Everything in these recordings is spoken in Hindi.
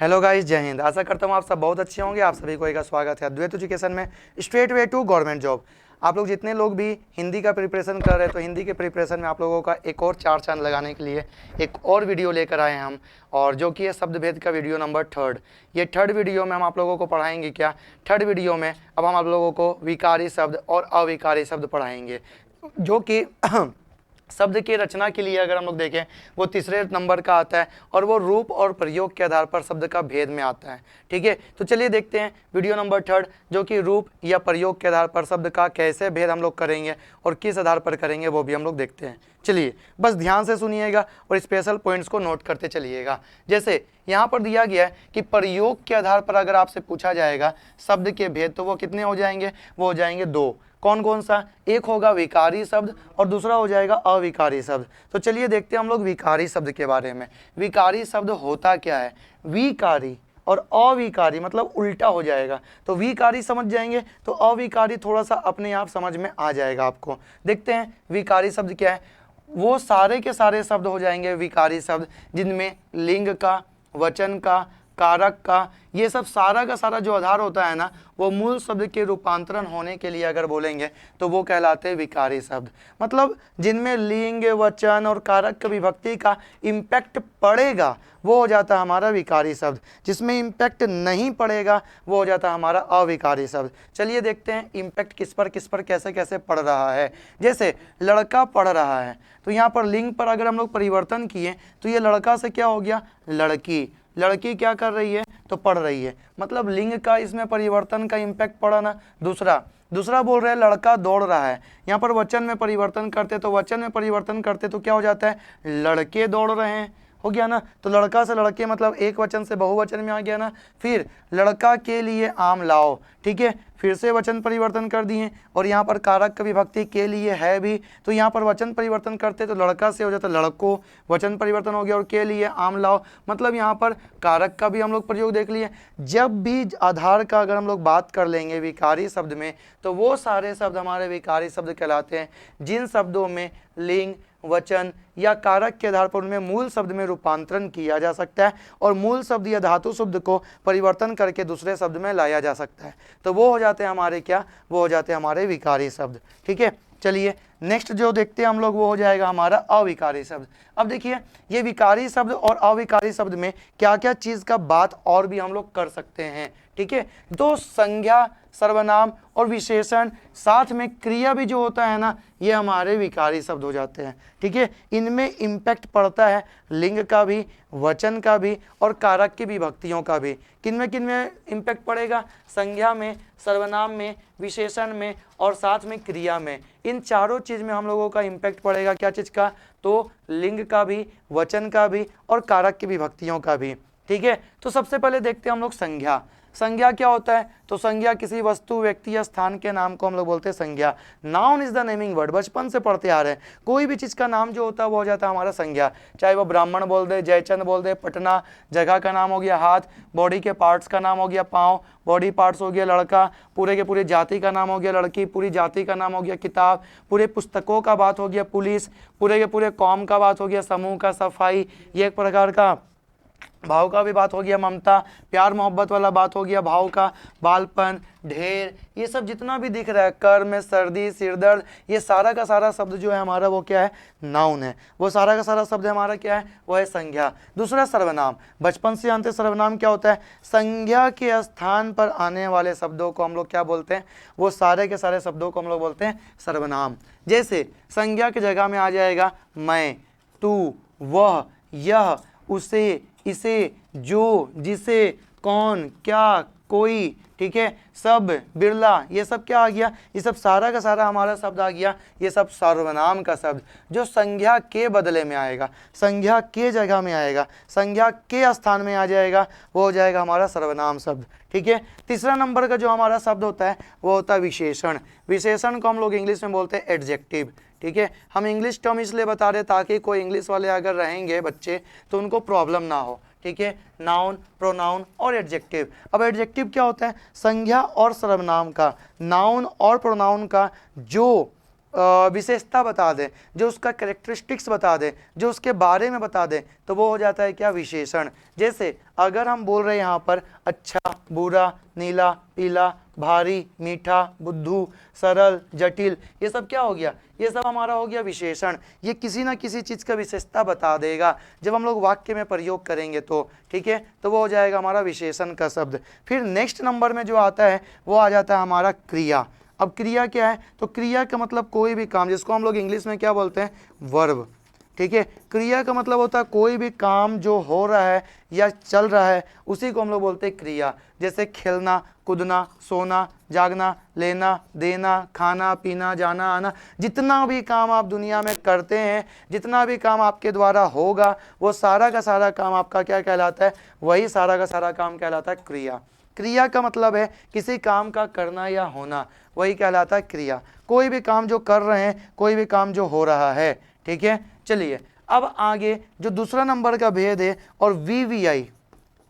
हेलो गाइस, जय हिंद। आशा करता हूँ आप सब बहुत अच्छे होंगे। आप सभी को एक स्वागत है अद्वैत एजुकेशन में, straight way to government job. आप लोग जितने लोग भी हिंदी का प्रिपरेशन कर रहे हैं तो हिंदी के प्रिपरेशन में आप लोगों का एक और चार चांद लगाने के लिए एक और वीडियो लेकर आए हैं हम, और जो कि है शब्द भेद का वीडियो नंबर 3। ये 3rd वीडियो में हम आप लोगों को पढ़ाएंगे क्या। 3rd वीडियो में अब हम आप लोगों को विकारी शब्द और अविकारी शब्द पढ़ाएंगे, जो कि शब्द की रचना के लिए अगर हम लोग देखें वो तीसरे नंबर का आता है, और वो रूप और प्रयोग के आधार पर शब्द का भेद में आता है। ठीक है, तो चलिए देखते हैं वीडियो नंबर 3, जो कि रूप या प्रयोग के आधार पर शब्द का कैसे भेद हम लोग करेंगे और किस आधार पर करेंगे वो भी हम लोग देखते हैं। चलिए बस ध्यान से सुनिएगा और स्पेशल पॉइंट्स को नोट करते चलिएगा। जैसे यहाँ पर दिया गया है कि प्रयोग के आधार पर अगर आपसे पूछा जाएगा शब्द के भेद, तो वो कितने हो जाएंगे? वो हो जाएंगे 2। कौन कौन सा? एक होगा विकारी शब्द और दूसरा हो जाएगा अविकारी शब्द। तो चलिए देखते हैं हम लोग विकारी शब्द के बारे में। विकारी शब्द होता क्या है? विकारी और अविकारी मतलब उल्टा हो जाएगा। तो विकारी समझ जाएंगे तो अविकारी थोड़ा सा अपने आप समझ में आ जाएगा आपको। देखते हैं विकारी शब्द क्या है। वो सारे के सारे शब्द हो जाएंगे विकारी शब्द जिनमें लिंग का, वचन का, कारक का, ये सब सारा का सारा जो आधार होता है ना, वो मूल शब्द के रूपांतरण होने के लिए अगर बोलेंगे तो वो कहलाते हैं विकारी शब्द। मतलब जिनमें लिंग, वचन और कारक की विभक्ति का इम्पैक्ट पड़ेगा वो हो जाता है हमारा विकारी शब्द। जिसमें इम्पैक्ट नहीं पड़ेगा वो हो जाता है हमारा अविकारी शब्द। चलिए देखते हैं इम्पैक्ट किस पर कैसे कैसे पड़ रहा है। जैसे लड़का पढ़ रहा है, तो यहाँ पर लिंग पर अगर हम लोग परिवर्तन किए तो ये लड़का से क्या हो गया? लड़की। लड़की क्या कर रही है? तो पढ़ रही है। मतलब लिंग का इसमें परिवर्तन का इम्पैक्ट पड़ा ना। दूसरा बोल रहे हैं लड़का दौड़ रहा है। यहाँ पर वचन में परिवर्तन करते तो क्या हो जाता है? लड़के दौड़ रहे हैं, हो गया ना। तो लड़का से लड़के मतलब एक वचन से बहुवचन में आ गया ना। फिर लड़का के लिए आम लाओ, ठीक है, फिर से वचन परिवर्तन कर दिए। और यहाँ पर कारक का विभक्ति के लिए है भी, तो यहाँ पर वचन परिवर्तन करते तो लड़का से हो जाता लड़को, वचन परिवर्तन हो गया और के लिए आम लाओ। मतलब यहाँ पर कारक का भी हम लोग प्रयोग देख लिए। जब भी आधार का अगर हम लोग बात कर लेंगे विकारी शब्द में, तो वो सारे शब्द हमारे विकारी शब्द कहलाते हैं जिन शब्दों में लिंग, वचन या कारक के आधार पर उनमें मूल शब्द में रूपांतरण किया जा सकता है और मूल शब्द या धातु शब्द को परिवर्तन करके दूसरे शब्द में लाया जा सकता है। तो वो हो जाते हैं हमारे क्या? वो हो जाते हैं हमारे विकारी शब्द। ठीक है, चलिए नेक्स्ट जो देखते हैं हम लोग वो हो जाएगा हमारा अविकारी शब्द। अब देखिए ये विकारी शब्द और अविकारी शब्द में क्या क्या चीज़ का बात और भी हम लोग कर सकते हैं। ठीक है, तो संज्ञा, सर्वनाम और विशेषण साथ में क्रिया भी जो होता है ना, ये हमारे विकारी शब्द हो जाते हैं। ठीक है, इनमें इम्पैक्ट पड़ता है लिंग का भी, वचन का भी और कारक की विभक्तियों का भी। किनमें इम्पैक्ट पड़ेगा? संज्ञा में, सर्वनाम में, विशेषण में और साथ में क्रिया में। इन चारों चीज़ में हम लोगों का इम्पैक्ट पड़ेगा। क्या चीज़ का? तो लिंग का भी, वचन का भी और कारक की विभक्तियों का भी। ठीक है, तो सबसे पहले देखते हैं हम लोग संज्ञा। संज्ञा क्या होता है? तो संज्ञा किसी वस्तु, व्यक्ति या स्थान के नाम को हम लोग बोलते हैं संज्ञा। Noun is the naming word. बचपन से पढ़ते आ रहे हैं, कोई भी चीज़ का नाम जो होता है वो हो जाता है हमारा संज्ञा। चाहे वो ब्राह्मण बोल दे, जयचंद बोल दे, पटना जगह का नाम हो गया, हाथ बॉडी के पार्ट्स का नाम हो गया, पाँव बॉडी पार्ट्स हो गया, लड़का पूरे के पूरे जाति का नाम हो गया, लड़की पूरी जाति का नाम हो गया, किताब पूरे पुस्तकों का बात हो गया, पुलिस पूरे के पूरे कौम का बात हो गया, समूह का, सफाई ये एक प्रकार का भाव का भी बात हो गया, ममता प्यार मोहब्बत वाला बात हो गया, भाव का, बालपन, ढेर, ये सब जितना भी दिख रहा है, कर्म, सर्दी, सिरदर्द, ये सारा का सारा शब्द जो है हमारा वो क्या है? नाउन है। वो सारा का सारा शब्द हमारा क्या है? वो है संज्ञा। दूसरा सर्वनाम। बचपन से जानते सर्वनाम क्या होता है? संज्ञा के स्थान पर आने वाले शब्दों को हम लोग क्या बोलते हैं? वो सारे के सारे शब्दों को हम लोग बोलते हैं सर्वनाम। जैसे संज्ञा की जगह में आ जाएगा मैं, तू, वह, यह, उसे, इसे, जो, जिसे, कौन, क्या, कोई, ठीक है, सब, बिरला, ये सब क्या आ गया? ये सब सारा का सारा हमारा शब्द आ गया। ये सब सर्वनाम का शब्द जो संज्ञा के बदले में आएगा, संज्ञा के जगह में आएगा, संज्ञा के स्थान में आ जाएगा, वो हो जाएगा हमारा सर्वनाम शब्द। ठीक है, तीसरा नंबर का जो हमारा शब्द होता है वो होता है विशेषण। विशेषण को हम लोग इंग्लिश में बोलते हैं एडजेक्टिव। ठीक है, हम इंग्लिश टर्म इसलिए बता रहे ताकि कोई इंग्लिश वाले अगर रहेंगे बच्चे तो उनको प्रॉब्लम ना हो। ठीक है, नाउन, प्रोनाउन और एडजेक्टिव। अब एडजेक्टिव क्या होता है? संज्ञा और सर्वनाम का, नाउन और प्रोनाउन का जो विशेषता बता दे, जो उसका कैरेक्टरिस्टिक्स बता दे, जो उसके बारे में बता दे, तो वो हो जाता है क्या, विशेषण। जैसे अगर हम बोल रहे हैं यहाँ पर अच्छा, बुरा, नीला, पीला, भारी, मीठा, बुद्धू, सरल, जटिल, ये सब क्या हो गया, ये सब हमारा हो गया विशेषण। ये किसी ना किसी चीज़ का विशेषता बता देगा जब हम लोग वाक्य में प्रयोग करेंगे तो, ठीक है, तो वो हो जाएगा हमारा विशेषण का शब्द। फिर नेक्स्ट नंबर में जो आता है वो आ जाता है हमारा क्रिया। अब क्रिया क्या है, तो क्रिया का मतलब कोई भी काम, जिसको हम लोग इंग्लिश में क्या बोलते हैं, वर्ब, ठीक है। क्रिया का मतलब होता है कोई भी काम जो हो रहा है या चल रहा है, उसी को हम लोग बोलते हैं क्रिया। जैसे खेलना, कूदना, सोना, जागना, लेना, देना, खाना, पीना, जाना, आना, जितना भी काम आप दुनिया में करते हैं, जितना भी काम आपके द्वारा होगा, वो सारा का सारा काम आपका क्या कहलाता है, वही सारा का सारा काम कहलाता है क्रिया। क्रिया का मतलब है किसी काम का करना या होना, वही कहलाता है क्रिया। कोई भी काम जो कर रहे हैं, कोई भी काम जो हो रहा है, ठीक है। चलिए अब आगे जो दूसरा नंबर का भेद है, और VVI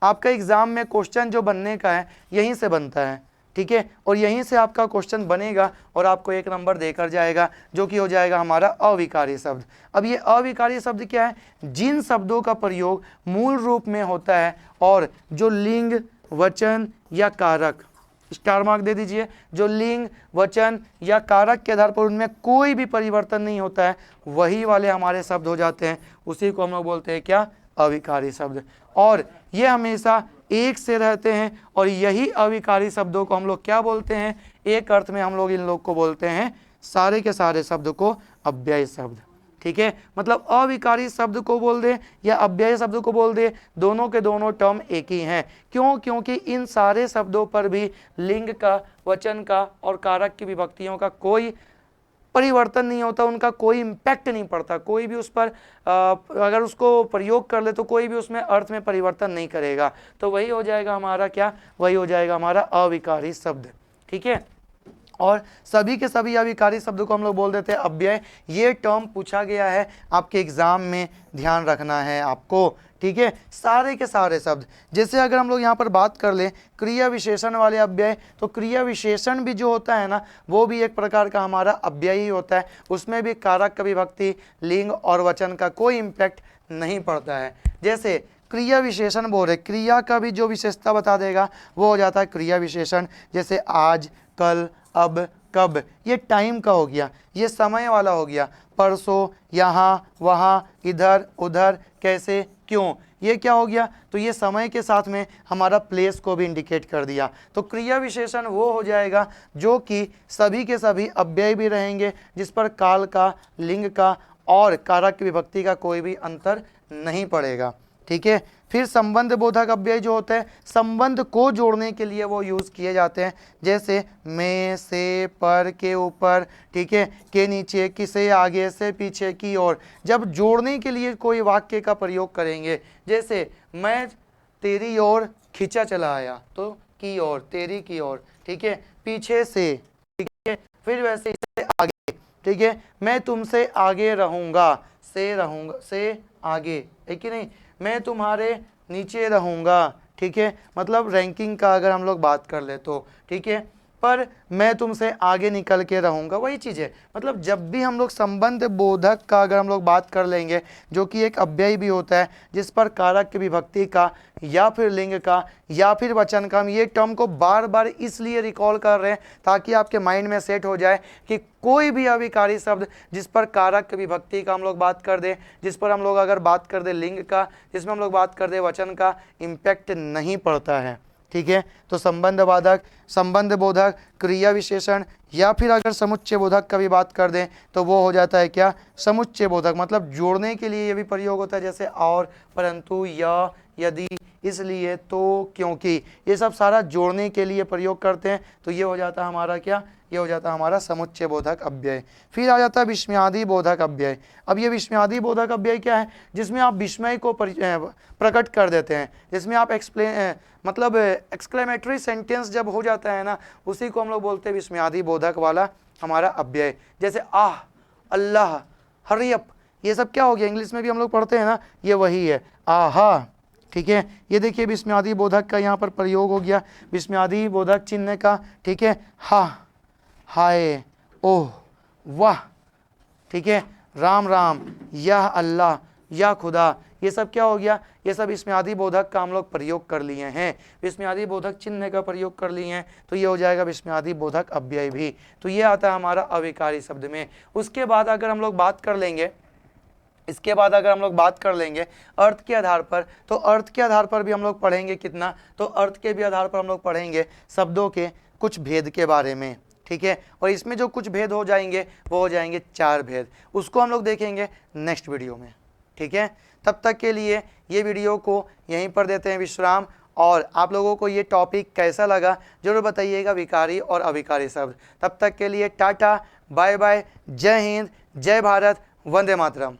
आपका एग्जाम में क्वेश्चन जो बनने का है यहीं से बनता है, ठीक है, और यहीं से आपका क्वेश्चन बनेगा और आपको 1 नंबर देकर जाएगा, जो कि हो जाएगा हमारा अविकारी शब्द। अब ये अविकारी शब्द क्या है, जिन शब्दों का प्रयोग मूल रूप में होता है और जो लिंग, वचन या कारक, स्टार मार्क दे दीजिए, जो लिंग, वचन या कारक के आधार पर उनमें कोई भी परिवर्तन नहीं होता है, वही वाले हमारे शब्द हो जाते हैं, उसी को हम लोग बोलते हैं क्या, अविकारी शब्द। और ये हमेशा एक से रहते हैं, और यही अविकारी शब्दों को हम लोग क्या बोलते हैं, एक अर्थ में हम लोग इन लोग को बोलते हैं, सारे के सारे शब्द को अव्यय शब्द, ठीक है। मतलब अविकारी शब्द को बोल दे या अव्यय शब्द को बोल दे, दोनों के दोनों टर्म एक ही हैं। क्यों, क्योंकि इन सारे शब्दों पर भी लिंग का, वचन का और कारक की विभक्तियों का कोई परिवर्तन नहीं होता, उनका कोई इम्पैक्ट नहीं पड़ता, कोई भी उस पर अगर उसको प्रयोग कर ले तो कोई भी उसमें अर्थ में परिवर्तन नहीं करेगा, तो वही हो जाएगा हमारा क्या, वही हो जाएगा हमारा अविकारी शब्द, ठीक है। और सभी के सभी अविकारी शब्दों को हम लोग बोल देते हैं अव्यय। ये टर्म पूछा गया है आपके एग्जाम में, ध्यान रखना है आपको, ठीक है। सारे के सारे शब्द, जैसे अगर हम लोग यहाँ पर बात कर लें क्रिया विशेषण वाले अव्यय, तो क्रिया विशेषण भी जो होता है ना, वो भी एक प्रकार का हमारा अव्यय ही होता है। उसमें भी कारक का विभक्ति, लिंग और वचन का कोई इम्पैक्ट नहीं पड़ता है। जैसे क्रिया विशेषण बोल रहे, क्रिया का भी जो विशेषता बता देगा वो हो जाता है क्रिया विशेषण। जैसे आज, कल, अब, कब, ये टाइम का हो गया, ये समय वाला हो गया। परसों, यहाँ, वहाँ, इधर, उधर, कैसे, क्यों, ये क्या हो गया, तो ये समय के साथ में हमारा प्लेस को भी इंडिकेट कर दिया। तो क्रिया विशेषण वो हो जाएगा जो कि सभी के सभी अव्यय भी रहेंगे, जिस पर काल का, लिंग का और कारक की विभक्ति का कोई भी अंतर नहीं पड़ेगा, ठीक है। फिर संबंध बोधक अव्यय जो होते हैं, संबंध को जोड़ने के लिए वो यूज़ किए जाते हैं। जैसे में, से, पर, के ऊपर, ठीक है, के नीचे, किसे, आगे, से, पीछे, की ओर, जब जोड़ने के लिए कोई वाक्य का प्रयोग करेंगे, जैसे मैं तेरी ओर खींचा चला आया, तो की ओर, तेरी की ओर, ठीक है, पीछे से, ठीक है, फिर वैसे से आगे, ठीक है, मैं तुमसे आगे रहूँगा, से रहूँगा, से आगे, है कि नहीं, मैं तुम्हारे नीचे रहूँगा, ठीक है, मतलब रैंकिंग का अगर हम लोग बात कर ले तो, ठीक है, पर मैं तुमसे आगे निकल के रहूँगा, वही चीज़ है। मतलब जब भी हम लोग संबंध बोधक का अगर हम लोग बात कर लेंगे, जो कि एक अव्यय भी होता है, जिस पर कारक की विभक्ति का या फिर लिंग का या फिर वचन का, हम ये टर्म को बार बार इसलिए रिकॉल कर रहे हैं ताकि आपके माइंड में सेट हो जाए कि कोई भी अविकारी शब्द जिस पर कारक की विभक्ति का हम लोग बात कर दें, जिस पर हम लोग अगर बात कर दें लिंग का, जिसमें हम लोग बात कर दें वचन का, इम्पैक्ट नहीं पड़ता है, ठीक है। तो संबंध बाधक, संबंध बोधक, क्रिया विशेषण या फिर अगर समुच्चय बोधक का भी बात कर दें तो वो हो जाता है क्या, समुच्चय बोधक, मतलब जोड़ने के लिए ये भी प्रयोग होता है। जैसे और, परंतु, या, यदि, इसलिए, तो, क्योंकि, ये सब सारा जोड़ने के लिए प्रयोग करते हैं, तो ये हो जाता है हमारा क्या, ये हो जाता है हमारा समुच्चय बोधक अव्यय। फिर आ जाता है विस्मयादि बोधक अव्यय। अब ये विस्मयादि बोधक अव्यय क्या है, जिसमें आप विस्मय को प्रकट कर देते हैं, जिसमें आप मतलब एक्सक्लेमेटरी सेंटेंस जब हो जाता है ना, उसी को हम लोग बोलते हैं विस्मयादि बोधक वाला हमारा अव्यय। जैसे आह, अल्लाह, हरी अप, ये सब क्या हो गया, इंग्लिश में भी हम लोग पढ़ते हैं ना, ये वही है, आहा, ठीक है। ये देखिए विस्मयादि बोधक का यहाँ पर प्रयोग हो गया, विस्मयादि बोधक चिन्ह का, ठीक है, हा, हाय, ओह, वाह, ठीक है, राम राम, या अल्लाह, या खुदा, ये सब क्या हो गया, ये सब विस्मयादि बोधक का हम लोग प्रयोग कर लिए हैं, विस्मयादि बोधक चिन्ह का प्रयोग कर लिए हैं, तो ये हो जाएगा विस्मयादि बोधक अव्यय भी। तो ये आता है हमारा अविकारी शब्द में। उसके बाद अगर हम लोग बात कर लेंगे, इसके बाद अगर हम लोग बात कर लेंगे अर्थ के आधार पर, तो अर्थ के आधार पर भी हम लोग पढ़ेंगे कितना, तो अर्थ के भी आधार पर हम लोग पढ़ेंगे शब्दों के कुछ भेद के बारे में, ठीक है। और इसमें जो कुछ भेद हो जाएंगे वो हो जाएंगे 4 भेद, उसको हम लोग देखेंगे नेक्स्ट वीडियो में, ठीक है। तब तक के लिए ये वीडियो को यहीं पर देते हैं विश्राम, और आप लोगों को ये टॉपिक कैसा लगा जरूर बताइएगा, विकारी और अविकारी शब्द। तब तक के लिए टाटा, बाय बाय, जय हिंद, जय भारत, वंदे मातरम।